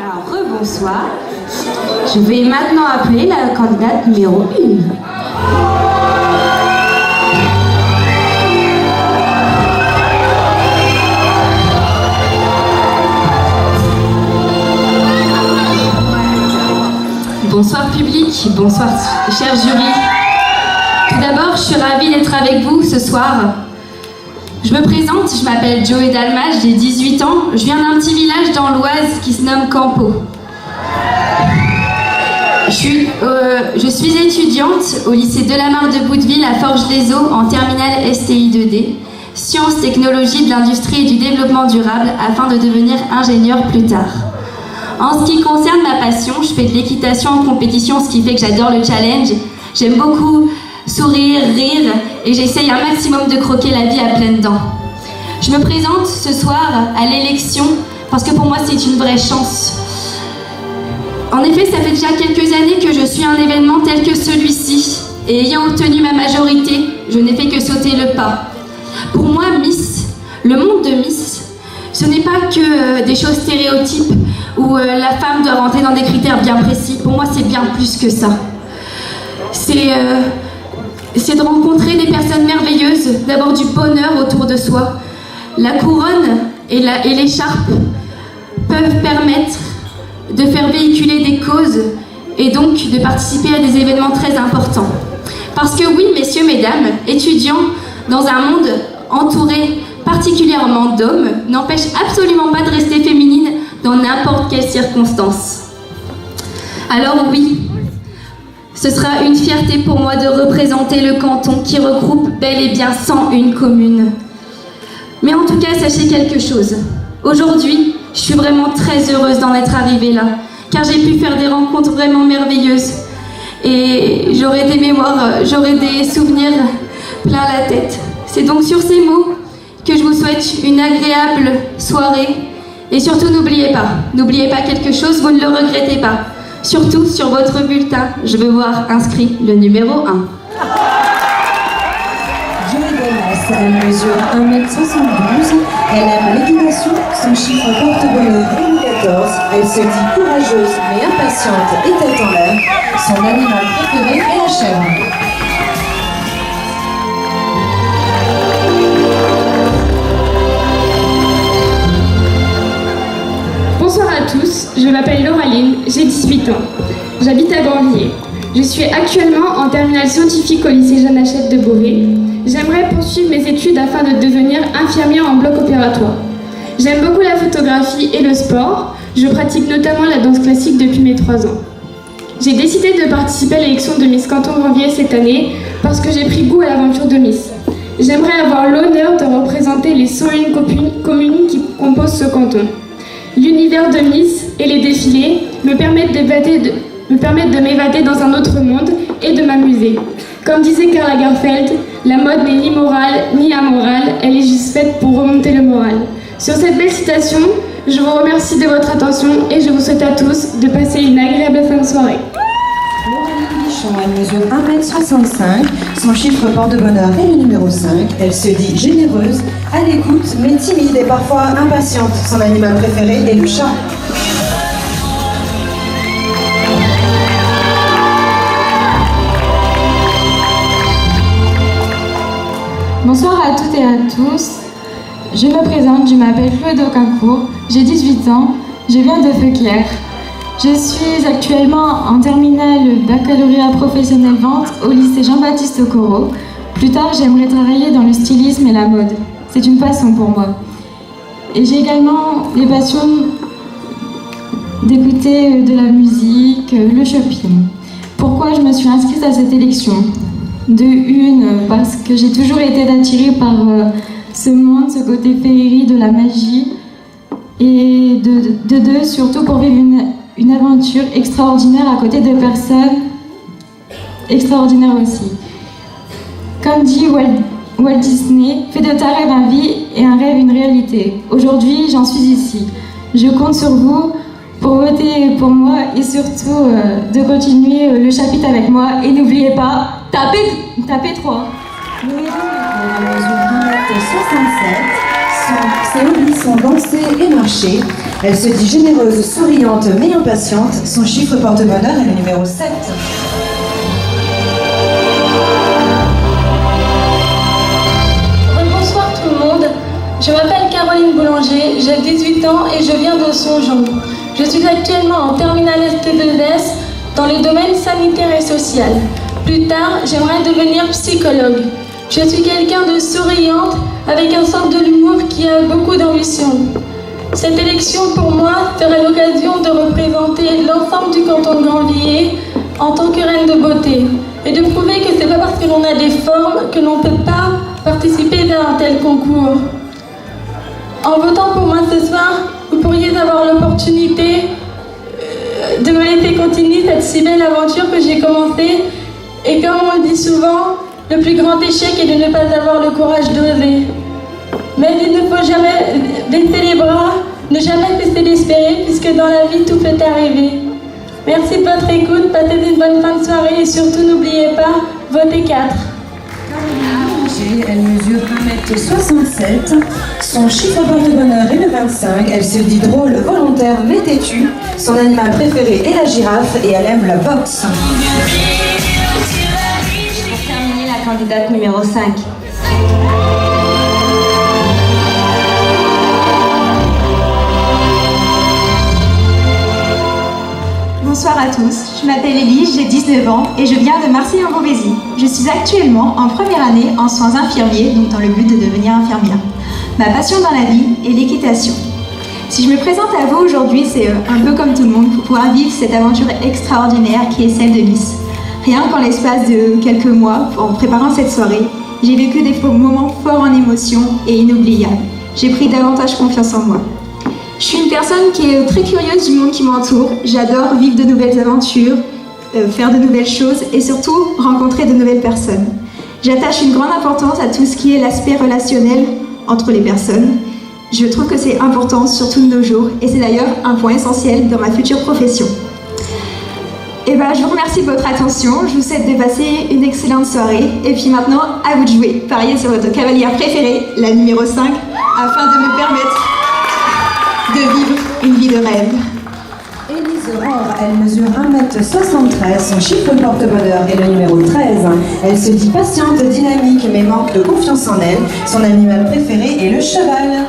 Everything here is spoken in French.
Alors, rebonsoir. Je vais maintenant appeler la candidate numéro 1. Bonsoir public, bonsoir cher jury. Tout d'abord, je suis ravie d'être avec vous ce soir. Je me présente, je m'appelle Joey Dalmage, j'ai 18 ans. Je viens d'un petit village dans l'Oise qui se nomme Campeau. Je suis étudiante au lycée Delamarre de Bouteville à Forges-les-Eaux en terminale STI 2D, Sciences, Technologies de l'Industrie et du Développement Durable afin de devenir ingénieure plus tard. En ce qui concerne ma passion, je fais de l'équitation en compétition, ce qui fait que j'adore le challenge. J'aime beaucoup sourire, rire et j'essaye un maximum de croquer la vie à pleines dents. Je me présente ce soir à l'élection parce que pour moi c'est une vraie chance. En effet, ça fait déjà quelques années que je suis un événement tel que celui-ci et ayant obtenu ma majorité, je n'ai fait que sauter le pas. Pour moi, Miss, le monde de Miss, ce n'est pas que des choses stéréotypes où la femme doit rentrer dans des critères bien précis. Pour moi, c'est bien plus que ça. C'est de rencontrer des personnes merveilleuses, d'avoir du bonheur autour de soi. La couronne et l'écharpe peuvent permettre de faire véhiculer des causes et donc de participer à des événements très importants. Parce que oui, messieurs, mesdames, étudiants dans un monde entouré particulièrement d'hommes n'empêche absolument pas de rester féminine dans n'importe quelle circonstance. Alors oui, ce sera une fierté pour moi de représenter le canton qui regroupe bel et bien 101 communes. Mais en tout cas, sachez quelque chose. Aujourd'hui, je suis vraiment très heureuse d'en être arrivée là, car j'ai pu faire des rencontres vraiment merveilleuses. Et j'aurai des mémoires, j'aurai des souvenirs plein la tête. C'est donc sur ces mots que je vous souhaite une agréable soirée. Et surtout, n'oubliez pas quelque chose, vous ne le regrettez pas. Surtout, sur votre bulletin, je veux voir inscrit le numéro 1. Joey Dalmage, elle mesure 1m72, elle aime l'équitation, son chiffre porte-bonheur 2014, elle se dit courageuse mais impatiente et tête en l'air, son animal préféré est la chèvre. Bonsoir à tous, je m'appelle Lauraline, j'ai 18 ans. J'habite à Grandvilliers. Je suis actuellement en terminale scientifique au lycée Jeanne Hachette de Beauvais. J'aimerais poursuivre mes études afin de devenir infirmière en bloc opératoire. J'aime beaucoup la photographie et le sport. Je pratique notamment la danse classique depuis mes 3 ans. J'ai décidé de participer à l'élection de Miss Canton Grandvilliers cette année parce que j'ai pris goût à l'aventure de Miss. J'aimerais avoir l'honneur de représenter les 101 communes qui composent ce canton. L'univers de Miss et les défilés me permettent de m'évader dans un autre monde et de m'amuser. Comme disait Karl Lagerfeld, la mode n'est ni morale ni amorale, elle est juste faite pour remonter le moral. Sur cette belle citation, je vous remercie de votre attention et je vous souhaite à tous de passer une agréable fin de soirée. Lauraline Bichon, elle mesure 1m65, son chiffre porte-bonheur est le numéro 5, elle se dit généreuse, à l'écoute mais timide et parfois impatiente. Son animal préféré est le chat. Bonsoir à toutes et à tous. Je me présente, je m'appelle Chloé Docancourt, j'ai 18 ans, je viens de Feuquières. Je suis actuellement en terminale baccalauréat professionnel vente au lycée Jean-Baptiste Corot. Plus tard, j'aimerais travailler dans le stylisme et la mode. C'est une passion pour moi. Et j'ai également les passions d'écouter de la musique, le shopping. Pourquoi je me suis inscrite à cette élection ? De une, parce que j'ai toujours été attirée par ce monde, ce côté féerie de la magie. Et de deux, surtout pour vivre une aventure extraordinaire à côté de personnes extraordinaires aussi. Comme dit Walt Disney, fais de ta rêve un vie et un rêve une réalité. Aujourd'hui, j'en suis ici. Je compte sur vous pour voter pour moi et surtout de continuer le chapitre avec moi. Et n'oubliez pas, tapez 3. Noémie, elle mesure 1m67, ses hobbies sont danser et marcher. Elle se dit généreuse, souriante, mais impatiente. Son chiffre porte-bonheur est le numéro 7. Bonsoir tout le monde. Je m'appelle Caroline Boulanger, j'ai 18 ans et je viens de Songeon. Je suis actuellement en terminale ST2S dans le domaine sanitaire et social. Plus tard, j'aimerais devenir psychologue. Je suis quelqu'un de souriante, avec un sens de l'humour qui a beaucoup d'ambition. Cette élection pour moi serait l'occasion de représenter l'ensemble du canton de Grandvilliers en tant que reine de beauté et de prouver que c'est pas parce que l'on a des formes que l'on ne peut pas participer à un tel concours. En votant pour moi ce soir, vous pourriez avoir l'opportunité de me laisser continuer cette si belle aventure que j'ai commencée. Et comme on le dit souvent, le plus grand échec est de ne pas avoir le courage d'oser. Mais il ne faut jamais baisser les bras, ne jamais cesser d'espérer, puisque dans la vie, tout peut arriver. Merci de votre écoute, passez une bonne fin de soirée et surtout n'oubliez pas, votez 4. Elle mesure 1m67, son chiffre porte-bonheur est le 25, elle se dit drôle, volontaire mais têtue, son animal préféré est la girafe et elle aime la boxe. Pour terminer, la candidate numéro 5. Bonsoir à tous, je m'appelle Élise, j'ai 19 ans et je viens de Marseille-en-Beauvaisis. Je suis actuellement en première année en soins infirmiers, donc dans le but de devenir infirmière. Ma passion dans la vie est l'équitation. Si je me présente à vous aujourd'hui, c'est un peu comme tout le monde pour pouvoir vivre cette aventure extraordinaire qui est celle de Miss. Rien qu'en l'espace de quelques mois, en préparant cette soirée, j'ai vécu des moments forts en émotion et inoubliables. J'ai pris davantage confiance en moi. Je suis une personne qui est très curieuse du monde qui m'entoure. J'adore vivre de nouvelles aventures, faire de nouvelles choses et surtout rencontrer de nouvelles personnes. J'attache une grande importance à tout ce qui est l'aspect relationnel entre les personnes. Je trouve que c'est important, surtout de nos jours, et c'est d'ailleurs un point essentiel dans ma future profession. Je vous remercie de votre attention, je vous souhaite de passer une excellente soirée, et puis maintenant, à vous de jouer. Pariez sur votre cavalière préférée, la numéro 5, afin de me permettre de vivre une vie de rêve. Élise Aurore, elle mesure 1m73, son chiffre porte-bonheur est le numéro 13. Elle se dit patiente, dynamique, mais manque de confiance en elle. Son animal préféré est le cheval.